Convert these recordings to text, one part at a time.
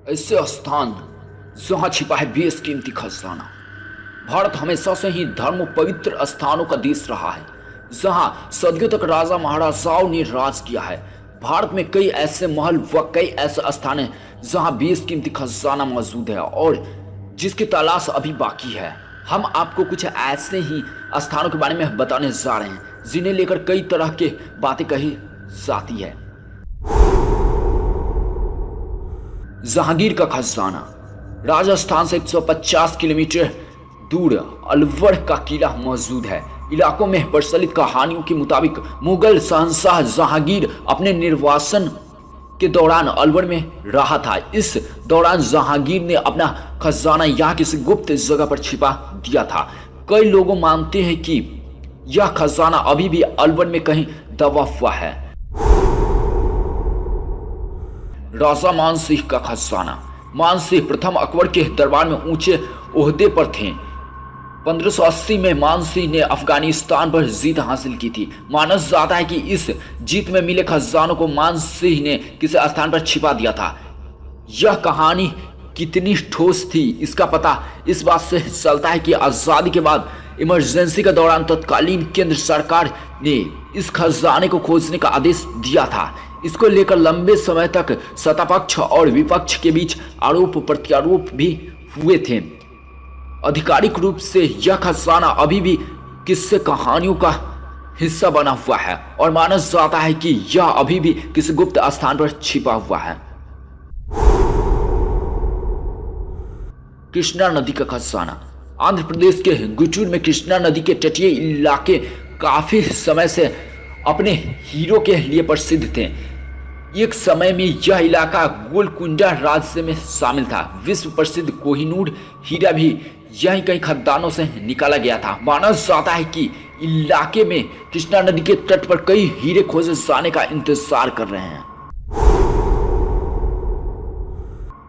ऐसे स्थान जहां छिपा है बेशकीमती खजाना। भारत हमेशा से ही धर्म पवित्र स्थानों का देश रहा है, जहां सदियों तक राजा महाराजाओं ने राज किया है। भारत में कई ऐसे महल व कई ऐसे स्थान हैं जहां बेशकीमती खजाना मौजूद है और जिसकी तलाश अभी बाकी है। हम आपको कुछ ऐसे ही स्थानों के बारे में बताने जा रहे हैं जिन्हें लेकर कई तरह के बातें कही जाती है। जहांगीर का खजाना। राजस्थान से 150 किलोमीटर दूर अलवर का किला मौजूद है। इलाकों में प्रचलित कहानियों के मुताबिक मुगल शहंशाह जहांगीर अपने निर्वासन के दौरान अलवर में रहा था। इस दौरान जहांगीर ने अपना खजाना यहाँ किसी गुप्त जगह पर छिपा दिया था। कई लोग मानते हैं कि यह खजाना अभी भी अलवर में कहीं दबा हुआ है। राजा मानसिंह का खजाना। मानसिंह प्रथम अकबर के दरबार में ऊंचे ओहदे पर थे। 1580 में मानसिंह ने अफगानिस्तान पर जीत हासिल की थी। माना जाता है कि इस जीत में मिले खजानों को मानसिंह ने किसी स्थान पर छिपा दिया था। यह कहानी कितनी ठोस थी इसका पता इस बात से चलता है कि आज़ादी के बाद इमरजेंसी के दौरान तत्कालीन केंद्र सरकार ने इस खजाने को खोजने का आदेश दिया था। इसको लेकर लंबे समय तक सत्तापक्ष और विपक्ष के बीच आरोप प्रत्यारोप भी हुए थे। आधिकारिक रूप से यह खजाना अभी भी किस्से कहानियों का हिस्सा बना हुआ है और माना जाता है कि यह अभी भी किसी गुप्त स्थान पर छिपा हुआ है। कृष्णा नदी का खजाना। आंध्र प्रदेश के गुंटूर में कृष्णा नदी के तटीय इलाके काफी समय से अपने हीरो के लिए प्रसिद्ध थे। एक समय में यह इलाका गोलकुंडा राज्य में शामिल था। विश्व प्रसिद्ध कोहिनूर हीरा भी यही कई खदानों से निकाला गया था। माना जाता है कि इलाके में कृष्णा नदी के तट पर कई हीरे खोजे जाने का इंतजार कर रहे हैं।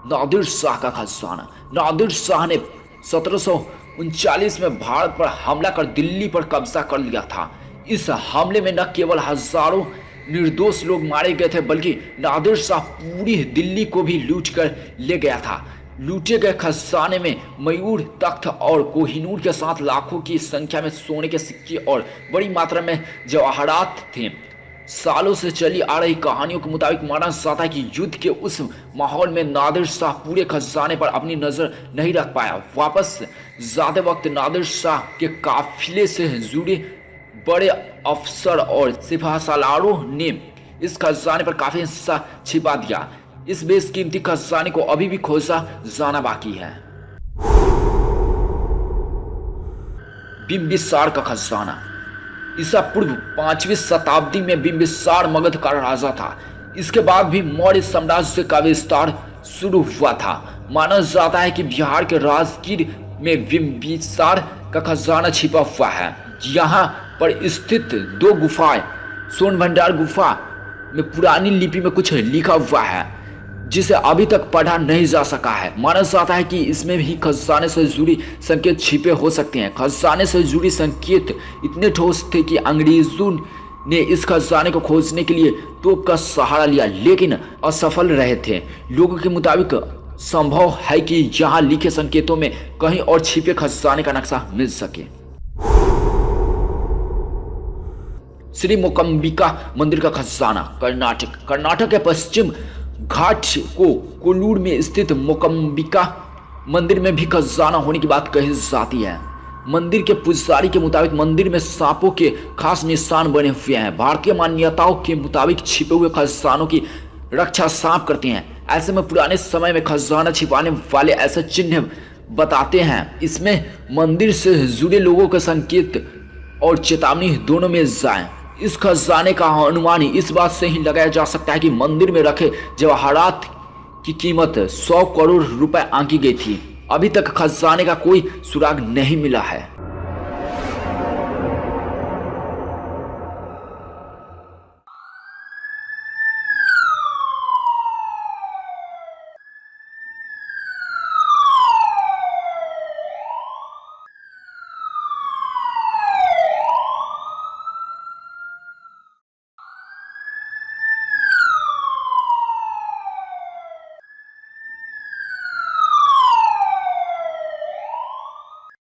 नादिर शाह का खजाना। नादिर शाह ने 1739 में भारत पर हमला कर दिल्ली पर कब्जा कर लिया था। इस हमले में न केवल हजारों निर्दोष लोग मारे गए थे बल्कि नादिर शाह पूरी दिल्ली को भी लूट कर ले गया था। लूटे गए खजाने में मयूर, तख्त और कोहिनूर के साथ लाखों की संख्या में सोने के सिक्के और बड़ी मात्रा में जवाहरात थे। सालों से चली आ रही कहानियों के मुताबिक माना जाता है कि युद्ध के उस माहौल में नादिर शाह पूरे खजाने पर अपनी नजर नहीं रख पाया। वापस जाते वक्त नादिर शाह के काफिले से जुड़े बड़े अफसर और सिपाहसालारों ने इस खजाने पर काफी हिस्सा छिपा दिया। इस बेशकीमती खजाने को अभी भी खोजा जाना बाकी है। बिंबिसार का खजाना। ईसा पूर्व 5वीं शताब्दी में बिंबिसार मगध का राजा था। इसके बाद भी मौर्य साम्राज्य का विस्तार शुरू हुआ था। माना जाता है कि बिहार के राजगीर में बिंबिसार का खजाना छिपा हुआ है। यहाँ पर स्थित 2 गुफाएं सोन भंडार गुफा में पुरानी लिपि में कुछ लिखा हुआ है जिसे अभी तक पढ़ा नहीं जा सका है। माना जाता है कि इसमें भी खजाने से जुड़ी संकेत छिपे हो सकते हैं। खजाने से जुड़ी संकेत इतने ठोस थे कि अंग्रेजों ने इस खजाने को खोजने के लिए तोप का सहारा लिया लेकिन असफल रहे थे। लोगों के मुताबिक संभव है कि यहाँ लिखे संकेतों में कहीं और छिपे खजाने का नक्शा मिल सके। श्री मोकंबिका मंदिर का खजाना। कर्नाटक के पश्चिम घाट को कोल्लूर में स्थित मोकंबिका मंदिर में भी खजाना होने की बात कही जाती है। मंदिर के पुजारी के मुताबिक मंदिर में सांपों के खास निशान बने हुए हैं। भारतीय मान्यताओं के मुताबिक छिपे हुए खजानों की रक्षा सांप करते हैं। ऐसे में पुराने समय में खजाना छिपाने वाले ऐसे चिन्ह बताते हैं। इसमें मंदिर से जुड़े लोगों के संकेत और चेतावनी दोनों में जाए। इस खजाने का अनुमान इस बात से ही लगाया जा सकता है कि मंदिर में रखे जवाहरात की कीमत 100 करोड़ रुपए आंकी गई थी। अभी तक खजाने का कोई सुराग नहीं मिला है।